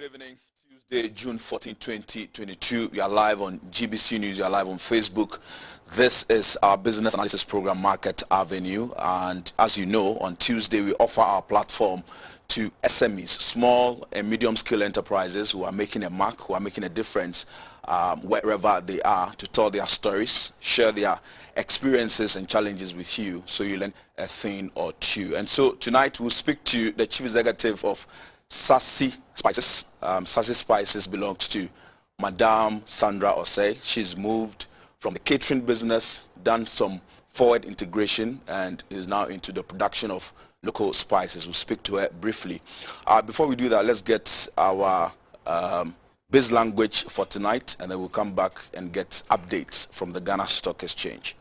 evening, Tuesday, June 14, 2022. We are live on GBC News. We are live on Facebook. This is our business analysis program, Market Avenue. And as you know, on Tuesday, we offer our platform to SMEs, small and medium-scale enterprises who are making a mark, who are making a difference wherever they are, to tell their stories, share their experiences and challenges with you so you learn a thing or two. And so tonight we'll speak to the Chief Executive of Sassy Spices. Sassy Spices belongs to Madame Sandra Osei. She's moved from the catering business, done some forward integration, and is now into the production of local spices. We'll speak to her briefly. Before we do that, let's get our biz language for tonight, and then we'll come back and get updates from the Ghana Stock Exchange.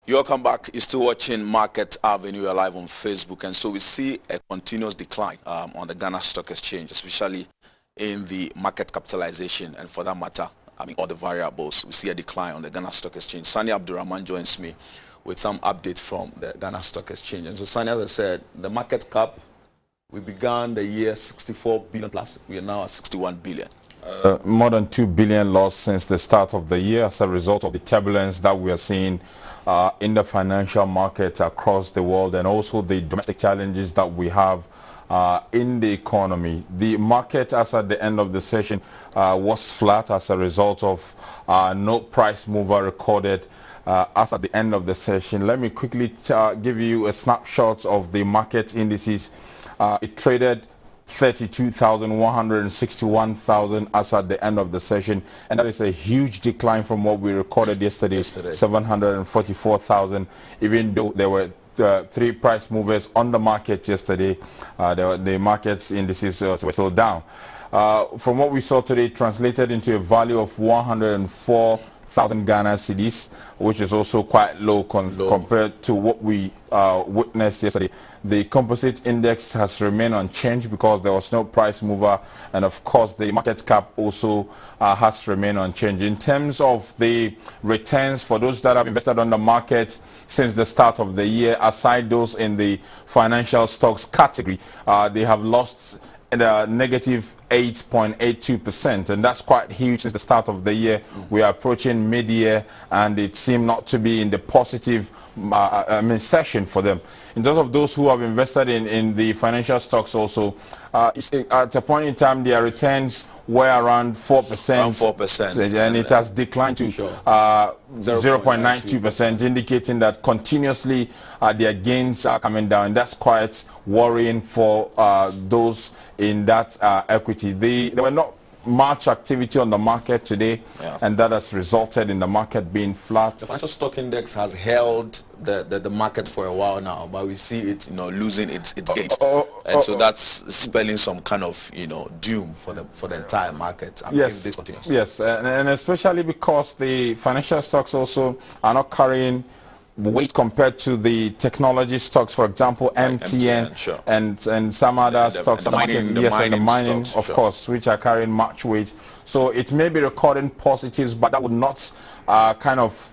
You're welcome back. You're still watching Market Avenue. You're live on Facebook, and so we see a continuous decline on the Ghana Stock Exchange, especially in the market capitalization, and for that matter, all the variables. We see a decline on the Ghana Stock Exchange. Sani Abdurrahman joins me with some updates from the Ghana Stock Exchange. And so, Sani, as I said, the market cap, we began the year 64 billion plus. We are now at 61 billion. More than 2 billion lost since the start of the year as a result of the turbulence that we are seeing in the financial markets across the world, and also the domestic challenges that we have in the economy. The market, as at the end of the session, was flat as a result of no price mover recorded as at the end of the session. Let me quickly give you a snapshot of the market indices. It traded 32,161,000 as at the end of the session, and that is a huge decline from what we recorded yesterday. 744,000, even though there were three price movers on the market yesterday. The market's indices were still down. From what we saw today, translated into a value of 104,000 Ghana cedis, which is also quite low compared to what we witnessed yesterday. The composite index has remained unchanged because there was no price mover, and of course the market cap also has remained unchanged. In terms of the returns for those that have invested on the market since the start of the year, aside those in the financial stocks category, they have lost negative 8.82%, and that's quite huge since the start of the year. We are approaching mid-year, and it seemed not to be in the positive session for them. In terms of those who have invested in the financial stocks also, at a point in time their returns were around 4%, and it has declined to 0.92%, indicating that continuously their gains are coming down. That's quite worrying for those in that equity. There were not much activity on the market today, and that has resulted in the market being flat. The financial stock index has held the market for a while now, but we see it losing its gains, and so that's spelling some kind of doom for the entire market. Yes, if this continues. Yes, and especially because the financial stocks also are not carrying weight compared to the technology stocks, for example, MTN sure. and some other stocks, and the mining stocks, of sure. course, which are carrying much weight. So it may be recording positives, but that would not kind of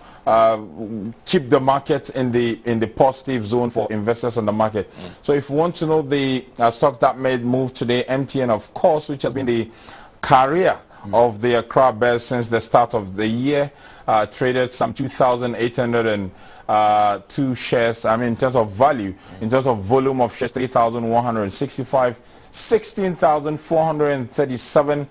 keep the market in the positive zone for investors on the market. So if you want to know the stocks that made move today, MTN, of course, which has been the carrier of the Accra Bears since the start of the year. Traded some 2,802 shares. I mean, in terms of value, in terms of volume of shares, 3,165, 16,437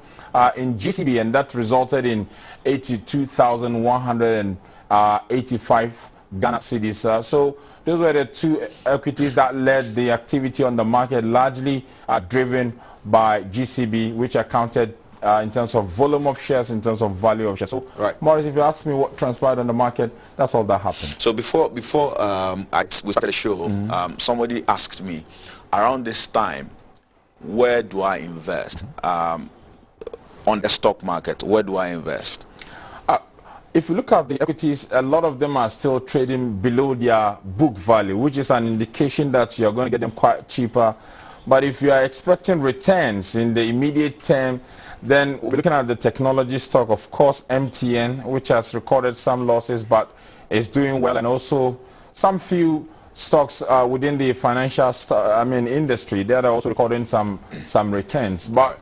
in GCB, and that resulted in 82,185 Ghana cedis. So those were the two equities that led the activity on the market, largely driven by GCB, which accounted in terms of volume of shares, in terms of value of shares. So, right. Maurice, if you ask me what transpired on the market, that's all that happened. So before we started the show, somebody asked me, around this time, where do I invest? On the stock market, where do I invest? If you look at the equities, a lot of them are still trading below their book value, which is an indication that you're going to get them quite cheaper. But if you are expecting returns in the immediate term, then we're looking at the technology stock, of course, MTN, which has recorded some losses but is doing well, and also some few stocks within the financial industry that are also recording some returns. But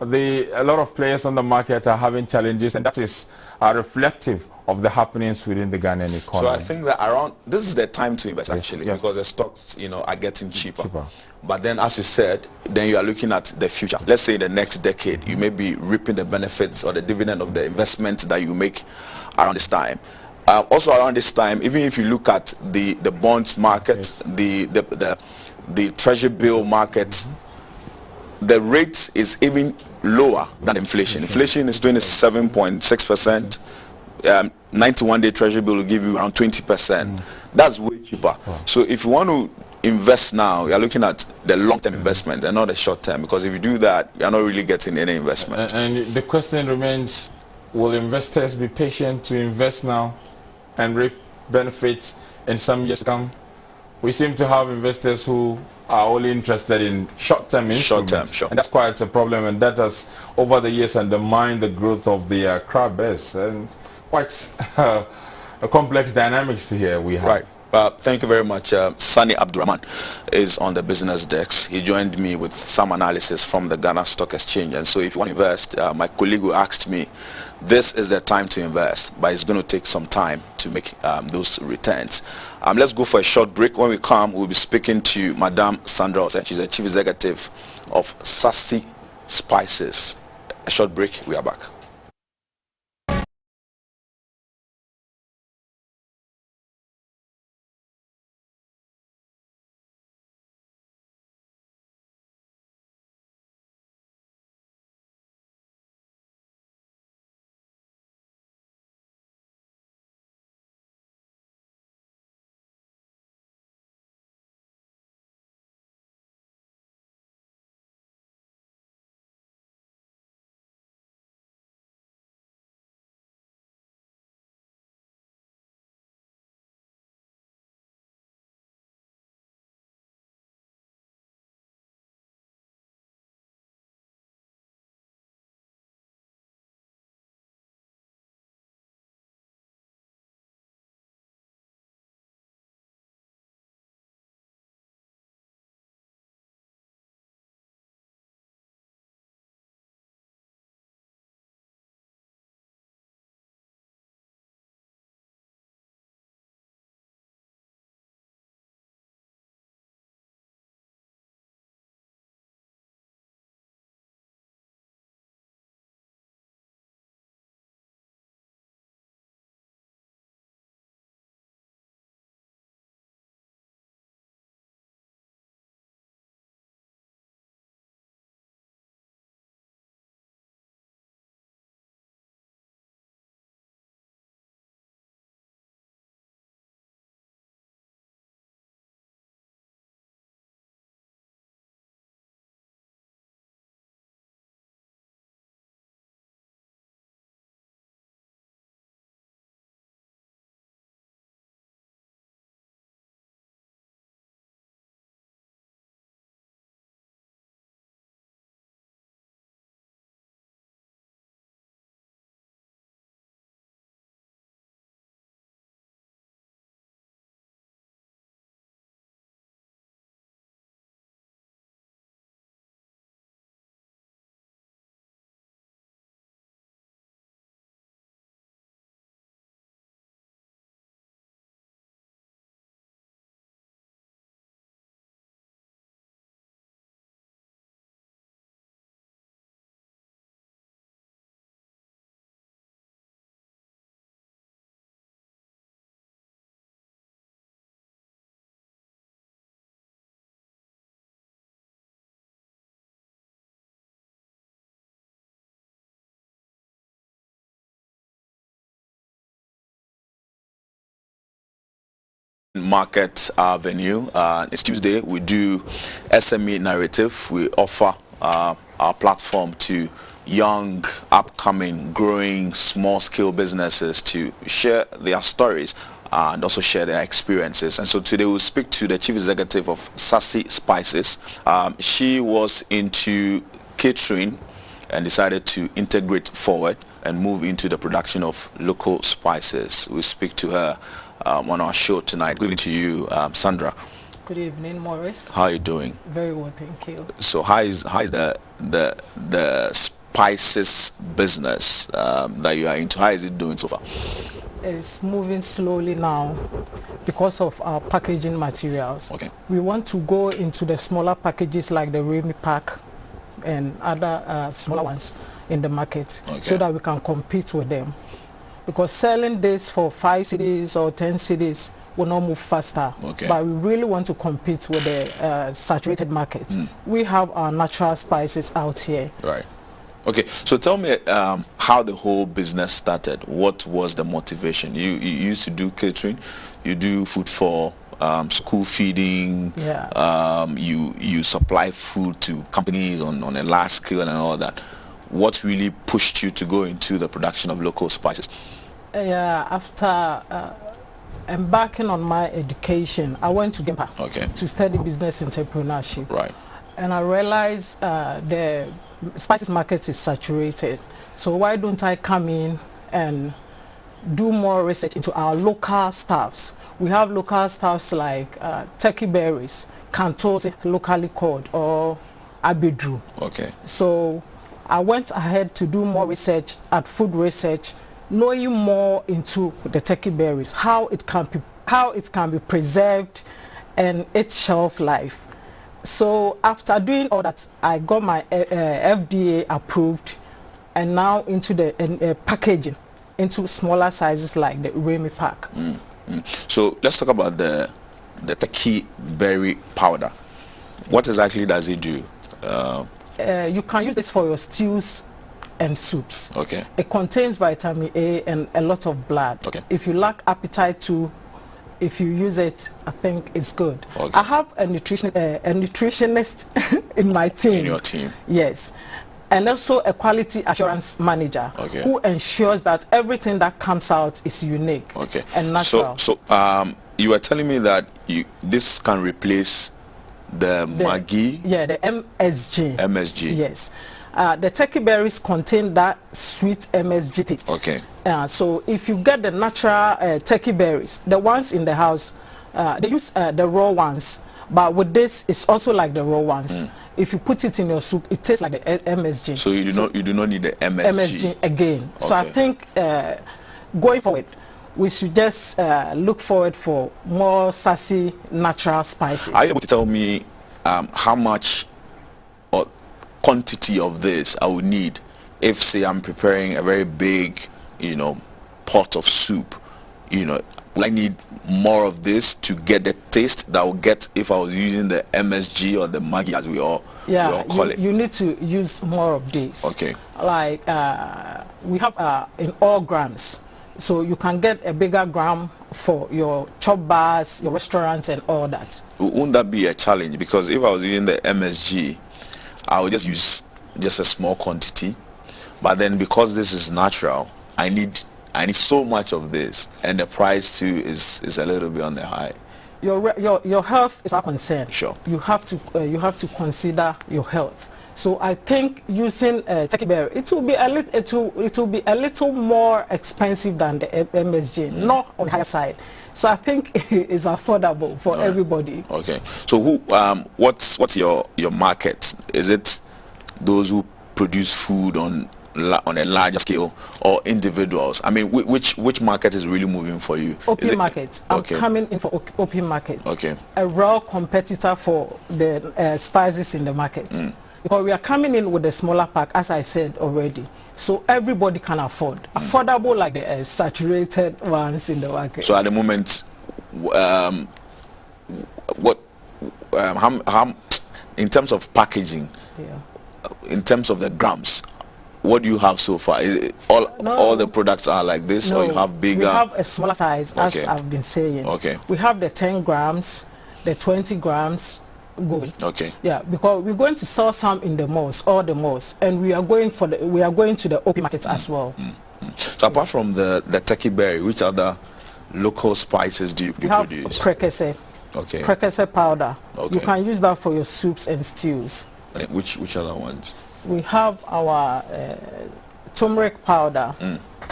a lot of players on the market are having challenges, and that is reflective of the happenings within the Ghanaian economy. So I think that this is the time to invest, actually, because the stocks, are getting cheaper. But then, as you said, then you are looking at the future. Let's say the next decade, you may be reaping the benefits or the dividend of the investment that you make around this time. Also around this time, even if you look at the bonds market, the treasury bill market, the rate is even lower than inflation. Inflation is 27.6%. 91-day treasury bill will give you around 20%. That's way cheaper. So if you want to invest now, you're looking at the long-term investment and not the short-term, because if you do that, you're not really getting any investment. And the question remains, will investors be patient to invest now and reap benefits in some years to come? We seem to have investors who are only interested in short-term instruments. And that's quite a problem, and that has over the years undermined the growth of the Accra Bears, and quite a complex dynamics here we have. Right. Thank you very much. Sani Abdurrahman is on the business desk. He joined me with some analysis from the Ghana Stock Exchange. And so if you want to invest, my colleague who asked me, this is the time to invest, but it's going to take some time to make those returns. Let's go for a short break. When we come, we'll be speaking to Madame Sandra Ose. She's the Chief Executive of Sassy Spices. A short break, we are back. Market Avenue. It's Tuesday. We do SME narrative. We offer our platform to young, upcoming, growing, small-scale businesses to share their stories and also share their experiences. And so today we'll speak to the Chief Executive of Sassy Spices. She was into catering and decided to integrate forward and move into the production of local spices. We'll speak to her on our show tonight. Good evening to you, Sandra. Good evening, Morris. How are you doing? Very well, thank you. So how is the spices business that you are into? How is it doing so far? It's moving slowly now because of our packaging materials. Okay. We want to go into the smaller packages like the Remy pack and other smaller ones in the market, okay, so that we can compete with them. Because selling this for 5 cities or 10 cities will not move faster. Okay. But we really want to compete with the saturated market. We have our natural spices out here. Right. Okay. So tell me how the whole business started. What was the motivation? You used to do catering. You do food for school feeding. Yeah. You supply food to companies on a large scale and all that. What really pushed you to go into the production of local spices? After embarking on my education, I went to Gempa to study business entrepreneurship. Right. And I realized the spices market is saturated. So why don't I come in and do more research into our local stuffs? We have local stuffs like turkey berries, kantos locally called, or abedru. Okay. So I went ahead to do more research at food research, knowing more into the turkey berries, how it can be preserved and its shelf life. So after doing all that, I got my FDA approved, and now into the packaging into smaller sizes like the Remy pack. So let's talk about the turkey berry powder. What exactly does it do? You can use this for your stews and soups. Okay. It contains vitamin A and a lot of blood. Okay. If you lack appetite to, if you use it, I think it's good. Okay. I have a nutritionist in my team. In your team? Yes. And also a quality assurance manager, okay, who ensures that everything that comes out is unique, okay, and natural. So you were telling me that this can replace the Maggi? Yeah, the MSG. MSG. Yes. The turkey berries contain that sweet MSG taste. Okay. So if you get the natural turkey berries, the ones in the house, they use the raw ones, but with this, it's also like the raw ones. If you put it in your soup, it tastes like the MSG. So you do not need the MSG. MSG again. Okay. So I think going forward, we should just look forward for more sassy natural spices. Are you able to tell me how much or quantity of this I would need if, say, I'm preparing a very big, pot of soup? Will I need more of this to get the taste that I would get if I was using the MSG or the Maggi, as we all call it? You need to use more of this. Okay. Like we have in all grams. So you can get a bigger gram for your chop bars, your restaurants, and all that. Wouldn't that be a challenge? Because if I was using the MSG, I would just use just a small quantity. But then because this is natural, I need so much of this, and the price too is a little bit on the high. Your health is our concern. Sure. You have to consider your health. So I think using turkey berry, it will be a little more expensive than the MSG, not on the higher side. So I think it's affordable for everybody. Okay. So what's your market? Is it those who produce food on a larger scale, or individuals? I mean, which market is really moving for you? Open market. I'm coming in for open market. Okay. A real competitor for the spices in the market. Because we are coming in with a smaller pack, as I said already. So everybody can afford. Affordable like the saturated ones in the market. So at the moment, how in terms of packaging, in terms of the grams, what do you have so far? Is it all the products are like this, no, or you have bigger? We have a smaller size, Okay. as I've been saying. Okay. We have the 10 grams, the 20 grams going. Okay. Yeah, because we're going to sell some in the malls, all the malls, and we are going to the open market as well. So apart from the turkey berry, which other local spices do you We have produce? prekese. Okay. Prekese powder. Okay. You can use that for your soups and stews. And which other ones? We have our turmeric powder.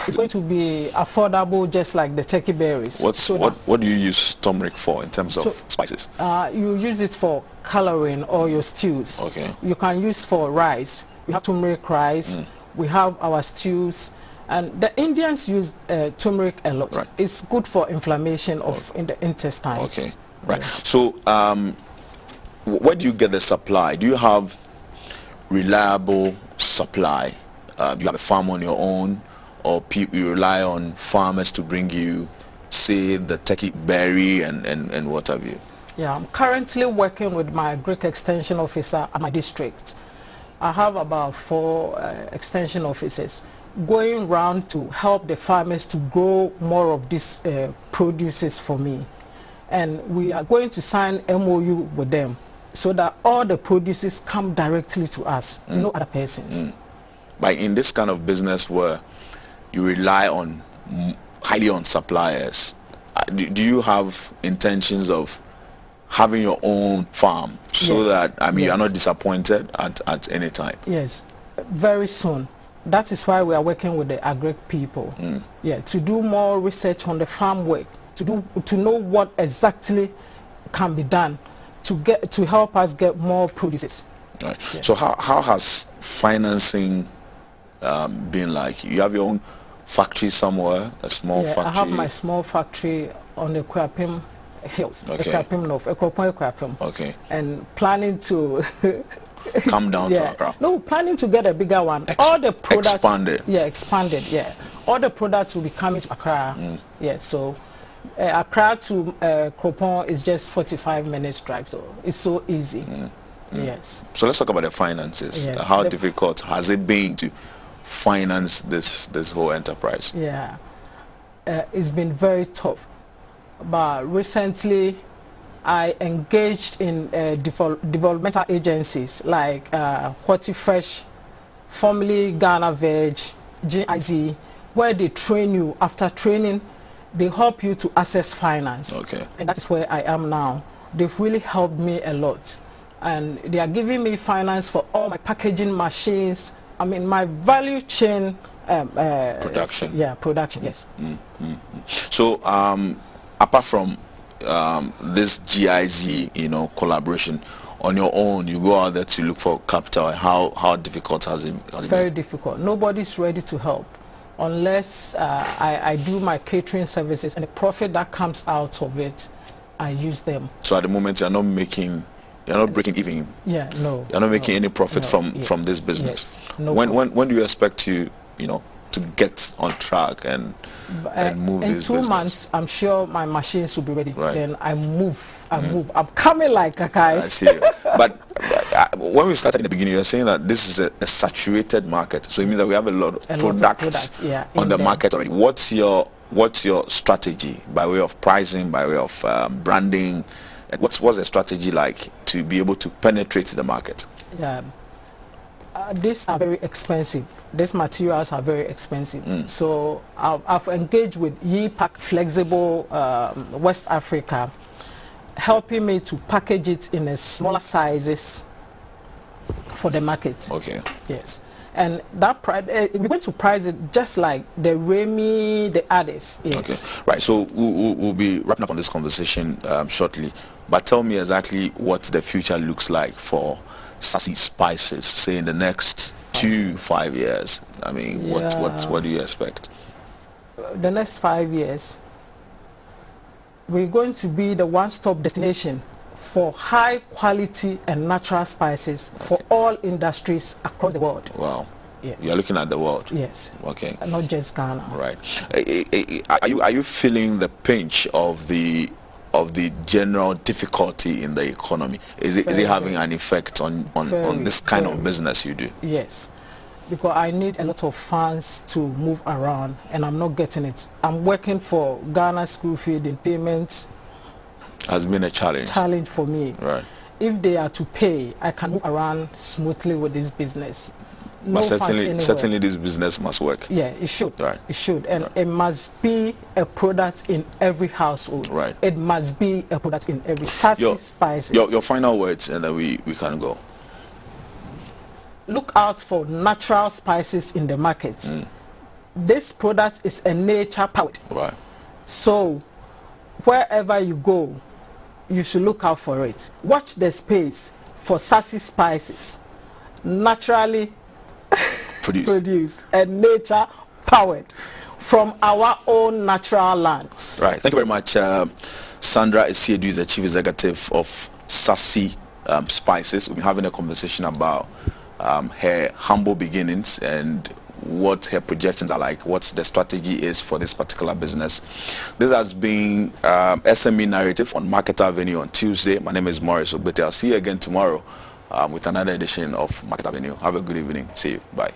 It's going to be affordable, just like the turkey berries. What do you use turmeric for in terms of spices? You use it for coloring or your stews. Okay. You can use for rice. We have turmeric rice. We have our stews. And the Indians use turmeric a lot. Right. It's good for inflammation of in the intestines. Okay, right. So where do you get the supply? Do you have reliable supply? Do you have a farm on your own, or you rely on farmers to bring you, say, the turkey berry and what have you? Yeah, I'm currently working with my Greek extension officer at my district. I have about 4 extension officers going around to help the farmers to grow more of these produces for me. And we are going to sign MOU with them so that all the produces come directly to us, no other persons. But in this kind of business where you rely on highly on suppliers, do you have intentions of having your own farm so Yes. that, I mean, Yes. you are not disappointed at any time? Yes, very soon. That is why we are working with the agri people. Yeah, to do more research on the farm work, to know what exactly can be done to help us get more produces. Right. Yeah. So how has financing been like? You have your own factory somewhere, a small factory? I have my small factory on the Kwapim Hills, Okay. Kwapim North, Kwapim. Okay. And planning to Come down to Accra. No, planning to get a bigger one. All the products expanded. Yeah, expanded. Yeah, all the products will be coming to Accra. Yeah, so Accra to Kropon is just 45 minutes drive, so it's so easy. Yes. So let's talk about the finances. Yes. How difficult has it been to finance this whole enterprise? Yeah, it's been very tough, but recently I engaged in developmental agencies like Fresh, formerly Ghana Veg, GIZ, where they train you. After training, they help you to access finance. Okay. And that is where I am now. They've really helped me a lot. And they are giving me finance for all my packaging machines. I mean, my value chain. Production. Yeah, production, yes. So apart from this GIZ, collaboration, on your own, you go out there to look for capital. How difficult has it Very been? difficult. Nobody's ready to help unless I do my catering services, and the profit that comes out of it, I use them. So at the moment, you're not breaking even. Yeah, no. You're not making any profit no, from this business. Yes, no When do you expect to get on track and move in this 2 business? months, I'm sure my machines will be ready. Right. Then I move. I'm coming like Kakai. I see. But when we started in the beginning, you were saying that this is a saturated market. So it means that we have a lot of products on the market already. What's your strategy by way of pricing, by way of branding? What's the strategy like to be able to penetrate the market? Yeah. These are very expensive. These materials are very expensive. So I've engaged with YPAC Flexible West Africa, helping me to package it in a smaller sizes for the market. Okay. Yes. And that we're going to price it just like the Remy, the others. Yes. Okay. Right. So we'll be wrapping up on this conversation shortly. But tell me exactly what the future looks like for Sassy Spices, say in the next 5 years. I mean, what do you expect? The next 5 years, we're going to be the one-stop destination for high quality and natural spices for all industries across the world. Wow. Yes. You're looking at the world. Yes. Okay. And not just Ghana. Right. Are you feeling the pinch of the general difficulty in the economy? Is it having an effect on this kind of business you do? Yes. because I need a lot of funds to move around and I'm not getting it. I'm working for Ghana school feeding payment. Has been a challenge For me. Right. If they are to pay, I can move around smoothly with this business. But certainly this business must work. Yeah, it should. Right. It should. And right. it must be a product in every household. Right. It must be a product in every sassy spices. Your final words and then we can go. Look out for natural spices in the market. This product is a nature powered. Right. So wherever you go, you should look out for it. Watch the space for sassy spices, naturally produced and nature powered from our own natural lands. Right. Thank you very much. Sandra Esiedu is the Chief Executive of Sassy Spices. We've been having a conversation about her humble beginnings and what her projections are like, what the strategy is for this particular business. This has been SME Narrative on Market Avenue on Tuesday. My name is Morris Obete. I'll see you again tomorrow with another edition of Market Avenue. Have a good evening. See you. Bye.